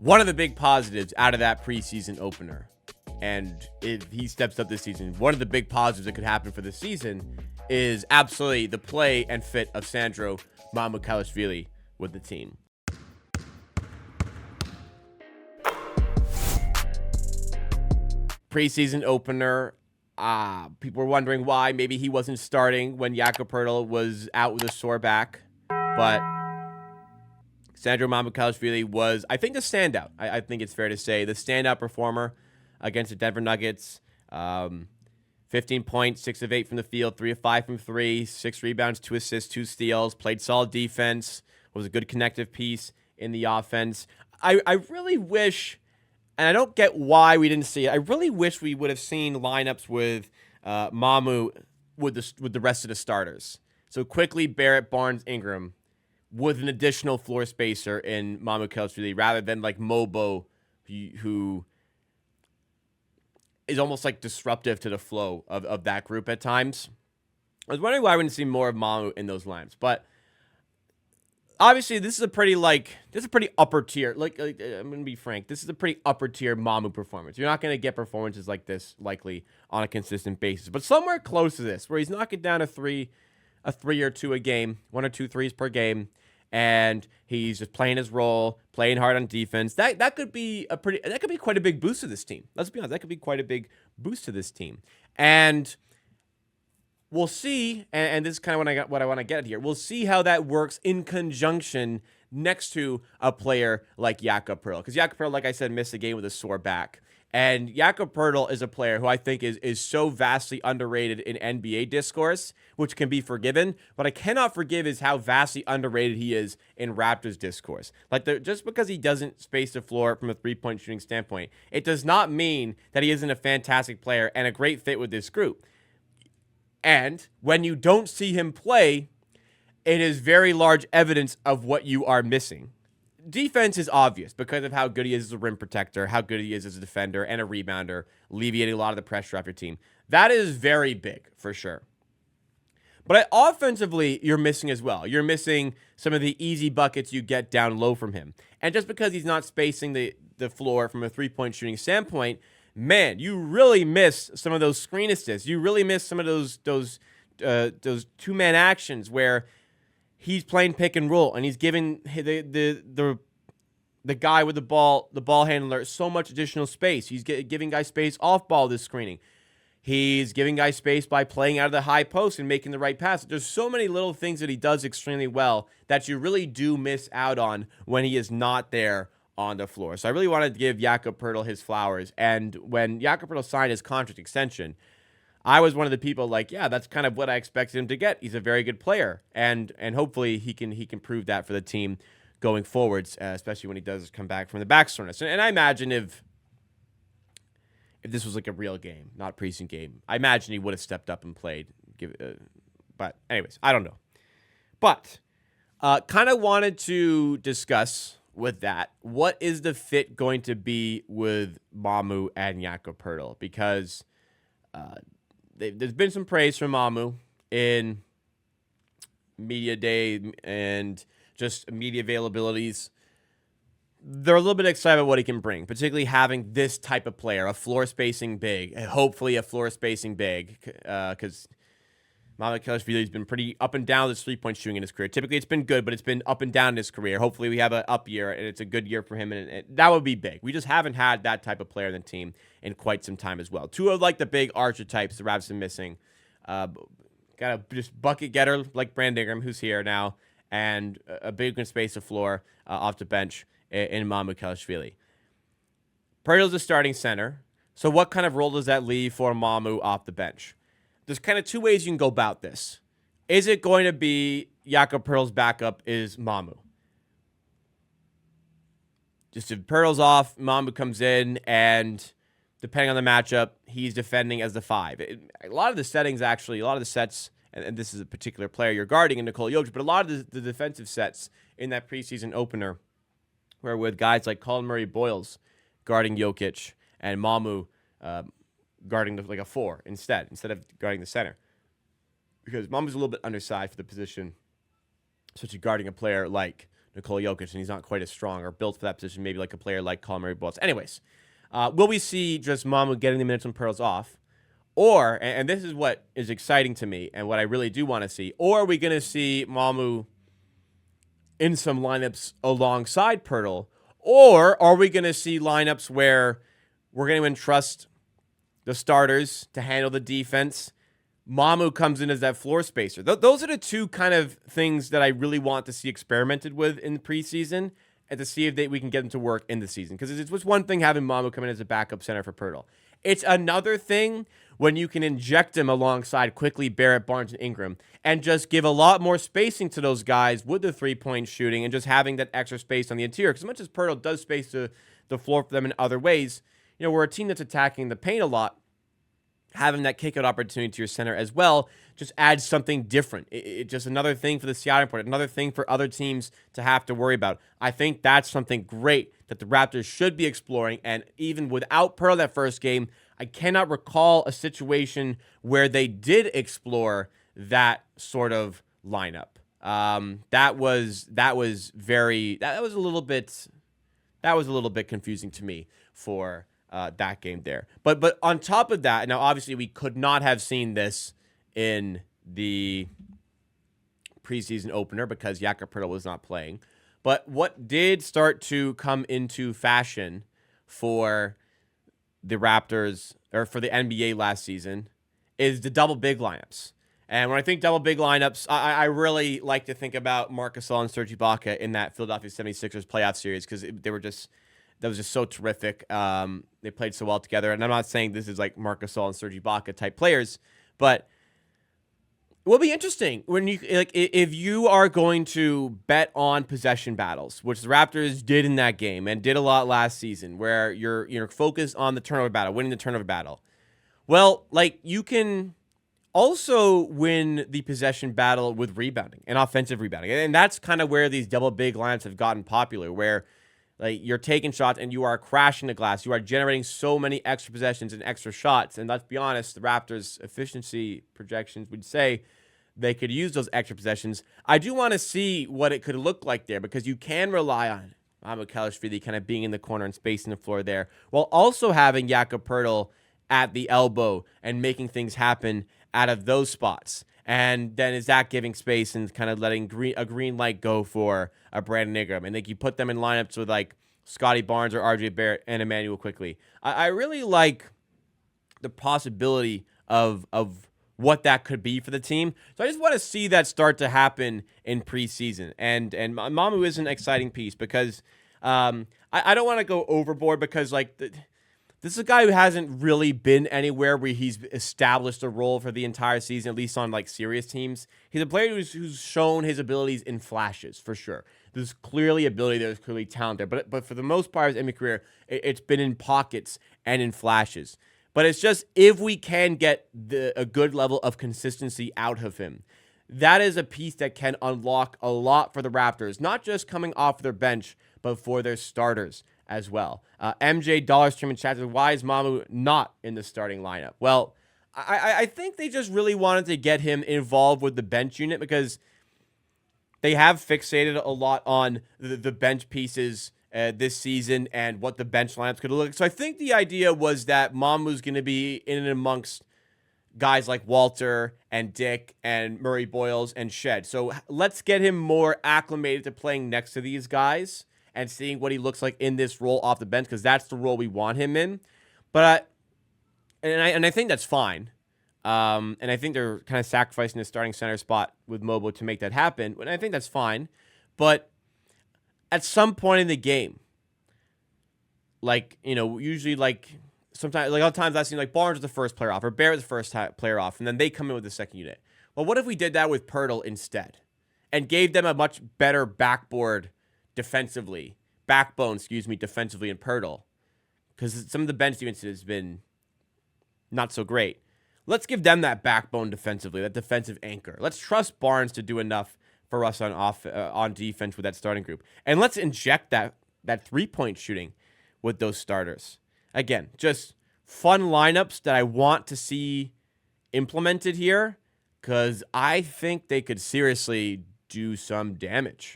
one of the big positives out of that preseason opener, and if he steps up this season, one of the big positives that could happen for this season is absolutely the play and fit of Sandro Mamukelashvili with the team. Preseason opener, people were wondering why maybe he wasn't starting when Jakob Poeltl was out with a sore back, but Sandro Mamukelashvili was, I think, the standout. I think it's fair to say the standout performer against the Denver Nuggets. 15 points, 6 of 8 from the field, 3 of 5 from 3, 6 rebounds, 2 assists, 2 steals, played solid defense, was a good connective piece in the offense. I really wish, and I don't get why we didn't see it, I really wish we would have seen lineups with Mamu with the rest of the starters. So quickly, Barrett, Barnes, Ingram, with an additional floor spacer in Mamukelashvili, rather than like Mobo, who is almost like disruptive to the flow of that group at times. I was wondering why I wouldn't see more of Mamu in those lineups, but obviously this is a pretty upper tier. Like I'm gonna be frank, this is a pretty upper tier Mamu performance. You're not gonna get performances like this likely on a consistent basis, but somewhere close to this, where he's knocking down a three or two a game, 1 or 2 threes per game, and he's just playing his role, playing hard on defense. That could be quite a big boost to this team. Let's be honest, that could be quite a big boost to this team. And we'll see, and this is kind of what I want to get at here. We'll see how that works in conjunction next to a player like Jakob Poeltl. Because Jakob Poeltl, like I said, missed a game with a sore back. And Jakob Poeltl is a player who I think is so vastly underrated in NBA discourse, which can be forgiven. What I cannot forgive is how vastly underrated he is in Raptors discourse. Just because he doesn't space the floor from a three-point shooting standpoint, it does not mean that he isn't a fantastic player and a great fit with this group. And when you don't see him play, it is very large evidence of what you are missing. Defense is obvious because of how good he is as a rim protector, how good he is as a defender and a rebounder, alleviating a lot of the pressure off your team. That is very big for sure. But offensively, you're missing as well. You're missing some of the easy buckets you get down low from him. And just because he's not spacing the floor from a three-point shooting standpoint, man, you really miss some of those screen assists. You really miss some of those two-man actions where he's playing pick and roll, and he's giving the guy with the ball handler, so much additional space. He's giving guys space off ball this screening. He's giving guys space by playing out of the high post and making the right pass. There's so many little things that he does extremely well that you really do miss out on when he is not there on the floor. So I really wanted to give Jakob Poeltl his flowers. And when Jakob Poeltl signed his contract extension, I was one of the people like, yeah, that's kind of what I expected him to get. He's a very good player, and hopefully he can prove that for the team going forwards, especially when he does come back from the back soreness. And I imagine if this was like a real game, not a preseason game, I imagine he would have stepped up and played. But anyways, I don't know. But kind of wanted to discuss with that, what is the fit going to be with Mamu and Jakob Poeltl? Because there's been some praise from Mamu in media day and just media availabilities. They're a little bit excited about what he can bring, particularly having this type of player, a floor spacing big, hopefully a floor spacing big, because Mamukelashvili has been pretty up and down with his three-point shooting in his career. Typically, it's been good, but it's been up and down in his career. Hopefully, we have an up year, and it's a good year for him, and that would be big. We just haven't had that type of player in the team in quite some time as well. Two of like the big archetypes the Raptors are missing. Got a just bucket getter like Brandon Ingram, who's here now, and a big space of floor off the bench in Mamukelashvili. Poeltl's a starting center, so what kind of role does that leave for Mamu off the bench? There's kind of two ways you can go about this. Is it going to be Jakob Poeltl's backup is Mamu? Just if Poeltl's off, Mamu comes in, and depending on the matchup, he's defending as the 5. A lot of the settings, actually, a lot of the sets, and this is a particular player you're guarding in Nikola Jokic, but a lot of the defensive sets in that preseason opener were with guys like Colin Murray-Boyles guarding Jokic and Mamu guarding like a 4 instead of guarding the center. Because Mamu's a little bit undersized for the position, especially guarding a player like Nikola Jokic, and he's not quite as strong or built for that position, maybe like a player like Colin Murray-Boyles. Anyways, will we see just Mamu getting the minutes when Poeltl's off? Or, and this is what is exciting to me and what I really do want to see, or are we going to see Mamu in some lineups alongside Poeltl? Or are we going to see lineups where we're going to entrust the starters to handle the defense? Mamu comes in as that floor spacer. Those are the two kind of things that I really want to see experimented with in the preseason and to see if we can get them to work in the season. Because it's one thing having Mamu come in as a backup center for Poeltl. It's another thing when you can inject him alongside quickly Barrett, Barnes, and Ingram and just give a lot more spacing to those guys with the three-point shooting and just having that extra space on the interior. Because as much as Poeltl does space the floor for them in other ways, we're a team that's attacking the paint a lot. Having that kick-out opportunity to your center as well just adds something different. It's just another thing for the scouting report, another thing for other teams to have to worry about. I think that's something great that the Raptors should be exploring, and even without Poeltl that first game, I cannot recall a situation where they did explore that sort of lineup. That was a little bit confusing to me for that game there. But on top of that, now obviously we could not have seen this in the preseason opener because Jakob Poeltl was not playing. But what did start to come into fashion for the Raptors, or for the NBA last season, is the double big lineups. And when I think double big lineups, I really like to think about Marc Gasol and Serge Ibaka in that Philadelphia 76ers playoff series because that was just so terrific. They played so well together. And I'm not saying this is like Marc Gasol and Serge Ibaka type players, but it will be interesting when if you are going to bet on possession battles, which the Raptors did in that game and did a lot last season, where you're focused on the turnover battle, winning the turnover battle. Well, you can also win the possession battle with rebounding and offensive rebounding. And that's kind of where these double big lineups have gotten popular, where you're taking shots and you are crashing the glass. You are generating so many extra possessions and extra shots. And let's be honest, the Raptors' efficiency projections would say they could use those extra possessions. I do want to see what it could look like there, because you can rely on Mamukelashvili kind of being in the corner and spacing the floor there, while also having Jakob Poeltl at the elbow and making things happen out of those spots. And then is that giving space and kind of letting a green light go for a Brandon Ingram? And you put them in lineups with Scotty Barnes or RJ Barrett and Emmanuel quickly. I really like the possibility of what that could be for the team. So I just want to see that start to happen in preseason. And Mamu is an exciting piece because I don't want to go overboard, because this is a guy who hasn't really been anywhere where he's established a role for the entire season, at least on serious teams. He's a player who's shown his abilities in flashes, for sure. There's clearly ability, there's clearly talent there. But for the most part of his NBA career, it's been in pockets and in flashes. But it's just, if we can get a good level of consistency out of him, that is a piece that can unlock a lot for the Raptors, not just coming off their bench, but for their starters as well. MJ Dollarstream in chat says, why is Mamu not in the starting lineup? Well, I think they just really wanted to get him involved with the bench unit, because they have fixated a lot on the bench pieces this season and what the bench lineups could look like. So I think the idea was that Mamu's going to be in and amongst guys like Walter and Dick and Murray-Boyles and Shed. So let's get him more acclimated to playing next to these guys and seeing what he looks like in this role off the bench, because that's the role we want him in. But I think that's fine. And I think they're kind of sacrificing the starting center spot with Mobo to make that happen. And I think that's fine. But at some point in the game, usually sometimes, other times I've seen Barnes was the first player off, or Barrett was the first player off, and then they come in with the second unit. Well, what if we did that with Poeltl instead and gave them a much better backbone defensively in Poeltl? Because some of the bench defense has been not so great. Let's give them that backbone defensively, that defensive anchor. Let's trust Barnes to do enough for us on defense with that starting group. And let's inject that three-point shooting with those starters. Again, just fun lineups that I want to see implemented here, because I think they could seriously do some damage.